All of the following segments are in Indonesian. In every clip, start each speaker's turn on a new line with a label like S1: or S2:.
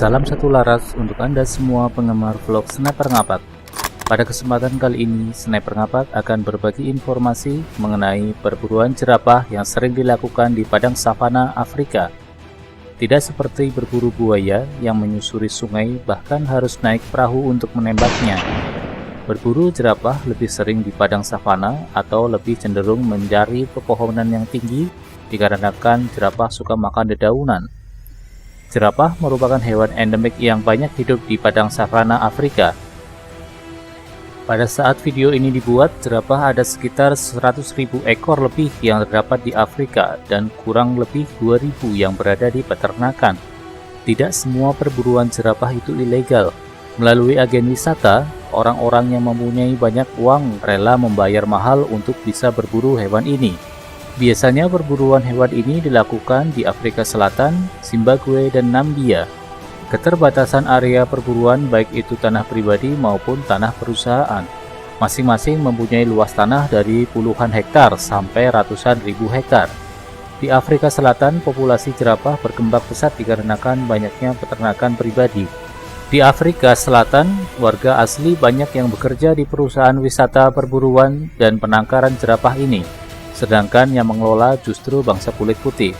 S1: Salam satu laras untuk Anda semua penggemar vlog Sniper Ngapak. Pada kesempatan kali ini, Sniper Ngapak akan berbagi informasi mengenai perburuan jerapah yang sering dilakukan di padang savana Afrika. Tidak seperti berburu buaya yang menyusuri sungai, bahkan harus naik perahu untuk menembaknya. Berburu jerapah lebih sering di padang savana atau lebih cenderung mencari pepohonan yang tinggi dikarenakan jerapah suka makan dedaunan. Jerapah merupakan hewan endemik yang banyak hidup di padang savana Afrika. Pada saat video ini dibuat, jerapah ada sekitar 100.000 ekor lebih yang terdapat di Afrika dan kurang lebih 2.000 yang berada di peternakan. Tidak semua perburuan jerapah itu ilegal. Melalui agen wisata, orang-orang yang mempunyai banyak uang rela membayar mahal untuk bisa berburu hewan ini. Biasanya perburuan hewan ini dilakukan di Afrika Selatan, Zimbabwe, dan Nambia. Keterbatasan area perburuan baik itu tanah pribadi maupun tanah perusahaan. Masing-masing mempunyai luas tanah dari puluhan hektar sampai ratusan ribu hektar. Di Afrika Selatan, populasi jerapah berkembang pesat dikarenakan banyaknya peternakan pribadi. Di Afrika Selatan, warga asli banyak yang bekerja di perusahaan wisata perburuan dan penangkaran jerapah ini. Sedangkan yang mengelola justru bangsa kulit putih.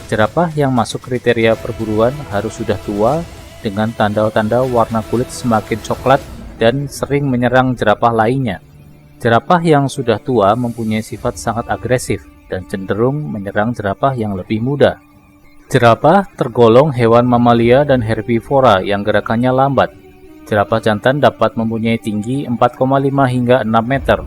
S1: Jerapah yang masuk kriteria perburuan harus sudah tua dengan tanda-tanda warna kulit semakin coklat dan sering menyerang jerapah lainnya. Jerapah yang sudah tua mempunyai sifat sangat agresif dan cenderung menyerang jerapah yang lebih muda. Jerapah tergolong hewan mamalia dan herbivora yang gerakannya lambat. Jerapah jantan dapat mempunyai tinggi 4,5 hingga 6 meter.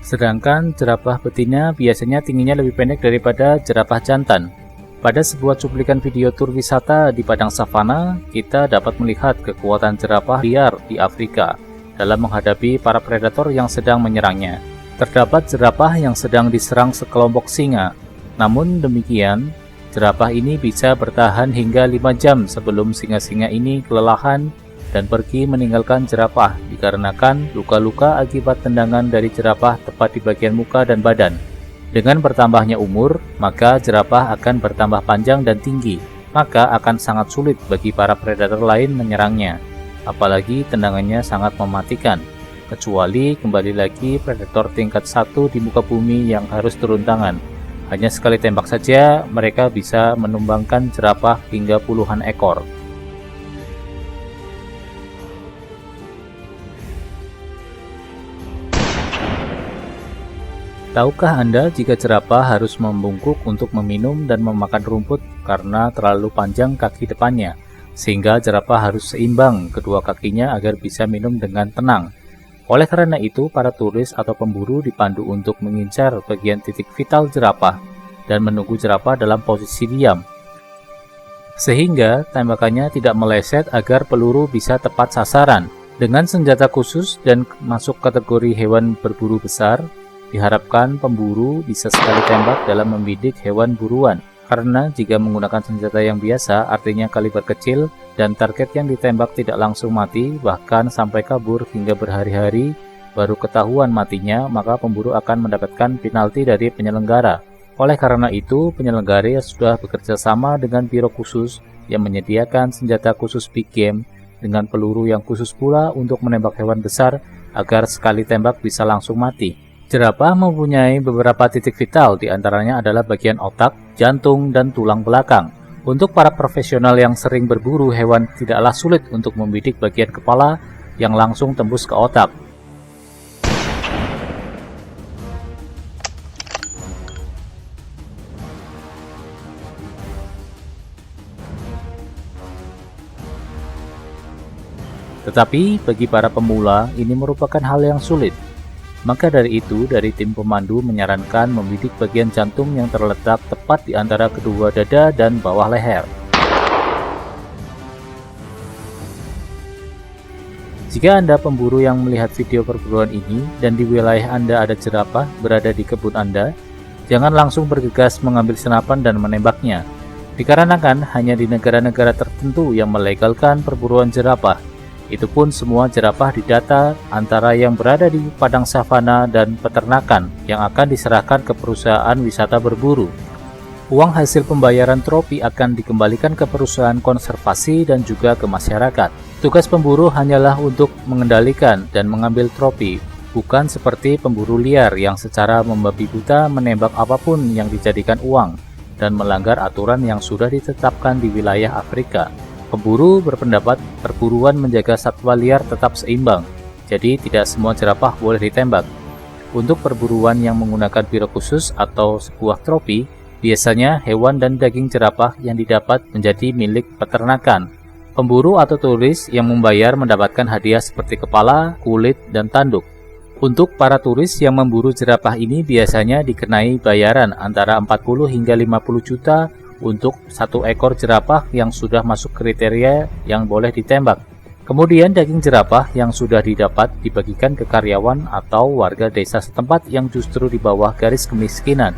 S1: Sedangkan jerapah betina biasanya tingginya lebih pendek daripada jerapah jantan. Pada sebuah cuplikan video tur wisata di padang savana, kita dapat melihat kekuatan jerapah liar di Afrika dalam menghadapi para predator yang sedang menyerangnya. Terdapat jerapah yang sedang diserang sekelompok singa. Namun demikian, jerapah ini bisa bertahan hingga 5 jam sebelum singa-singa ini kelelahan dan pergi meninggalkan jerapah dikarenakan luka-luka akibat tendangan dari jerapah tepat di bagian muka dan badan. Dengan bertambahnya umur, maka jerapah akan bertambah panjang dan tinggi, maka akan sangat sulit bagi para predator lain menyerangnya. Apalagi tendangannya sangat mematikan, kecuali kembali lagi predator tingkat 1 di muka bumi yang harus turun tangan. Hanya sekali tembak saja, mereka bisa menumbangkan jerapah hingga puluhan ekor. Tahukah Anda jika jerapah harus membungkuk untuk meminum dan memakan rumput karena terlalu panjang kaki depannya, sehingga jerapah harus seimbang kedua kakinya agar bisa minum dengan tenang. Oleh karena itu, para turis atau pemburu dipandu untuk mengincar bagian titik vital jerapah dan menunggu jerapah dalam posisi diam, sehingga tembakannya tidak meleset agar peluru bisa tepat sasaran. Dengan senjata khusus dan masuk kategori hewan berburu besar, diharapkan pemburu bisa sekali tembak dalam membidik hewan buruan, karena jika menggunakan senjata yang biasa artinya kaliber kecil dan target yang ditembak tidak langsung mati, bahkan sampai kabur hingga berhari-hari baru ketahuan matinya, maka pemburu akan mendapatkan penalti dari penyelenggara. Oleh karena itu, penyelenggara sudah bekerja sama dengan biro khusus yang menyediakan senjata khusus big game dengan peluru yang khusus pula untuk menembak hewan besar agar sekali tembak bisa langsung mati. Jerapah mempunyai beberapa titik vital, diantaranya adalah bagian otak, jantung, dan tulang belakang. Untuk para profesional yang sering berburu hewan, tidaklah sulit untuk membidik bagian kepala yang langsung tembus ke otak. Tetapi bagi para pemula, ini merupakan hal yang sulit. Maka dari itu, dari tim pemandu menyarankan membidik bagian jantung yang terletak tepat di antara kedua dada dan bawah leher. Jika Anda pemburu yang melihat video perburuan ini dan di wilayah Anda ada jerapah berada di kebun Anda, jangan langsung bergegas mengambil senapan dan menembaknya. Dikarenakan hanya di negara-negara tertentu yang melegalkan perburuan jerapah. Itu pun semua jerapah didata antara yang berada di padang savana dan peternakan yang akan diserahkan ke perusahaan wisata berburu. Uang hasil pembayaran tropi akan dikembalikan ke perusahaan konservasi dan juga ke masyarakat. Tugas pemburu hanyalah untuk mengendalikan dan mengambil tropi, bukan seperti pemburu liar yang secara membabi buta menembak apapun yang dijadikan uang dan melanggar aturan yang sudah ditetapkan di wilayah Afrika. Pemburu berpendapat perburuan menjaga satwa liar tetap seimbang, jadi tidak semua jerapah boleh ditembak. Untuk perburuan yang menggunakan biro khusus atau sebuah tropi, biasanya hewan dan daging jerapah yang didapat menjadi milik peternakan. Pemburu atau turis yang membayar mendapatkan hadiah seperti kepala, kulit, dan tanduk. Untuk para turis yang memburu jerapah ini biasanya dikenai bayaran antara 40 hingga 50 juta untuk satu ekor jerapah yang sudah masuk kriteria yang boleh ditembak. Kemudian daging jerapah yang sudah didapat dibagikan ke karyawan atau warga desa setempat yang justru di bawah garis kemiskinan.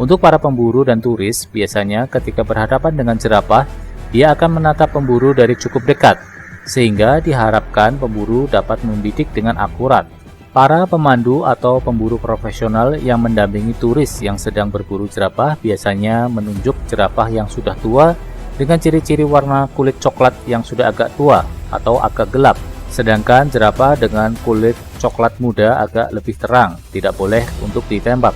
S1: Untuk para pemburu dan turis, biasanya ketika berhadapan dengan jerapah, dia akan menatap pemburu dari cukup dekat, sehingga diharapkan pemburu dapat membidik dengan akurat. Para pemandu atau pemburu profesional yang mendampingi turis yang sedang berburu jerapah biasanya menunjuk jerapah yang sudah tua dengan ciri-ciri warna kulit coklat yang sudah agak tua atau agak gelap, sedangkan jerapah dengan kulit coklat muda agak lebih terang, tidak boleh untuk ditembak.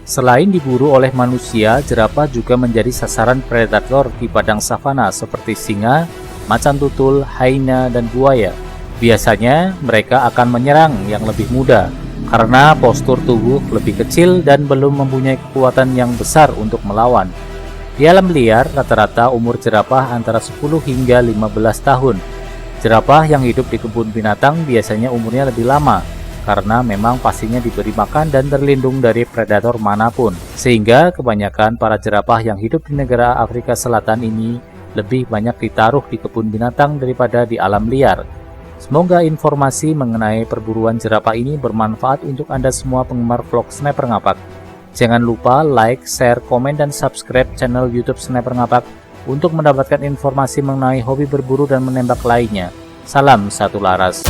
S1: Selain diburu oleh manusia, jerapah juga menjadi sasaran predator di padang savana seperti singa, macan tutul, hyena, dan buaya. Biasanya mereka akan menyerang yang lebih muda karena postur tubuh lebih kecil dan belum mempunyai kekuatan yang besar untuk melawan. Di alam liar, rata-rata umur jerapah antara 10 hingga 15 tahun. Jerapah yang hidup di kebun binatang biasanya umurnya lebih lama, karena memang pastinya diberi makan dan terlindung dari predator manapun. Sehingga kebanyakan para jerapah yang hidup di negara Afrika Selatan ini lebih banyak ditaruh di kebun binatang daripada di alam liar. Semoga informasi mengenai perburuan jerapah ini bermanfaat untuk Anda semua penggemar vlog Sniper Ngapak. Jangan lupa like, share, komen, dan subscribe channel YouTube Sniper Ngapak untuk mendapatkan informasi mengenai hobi berburu dan menembak lainnya. Salam satu laras.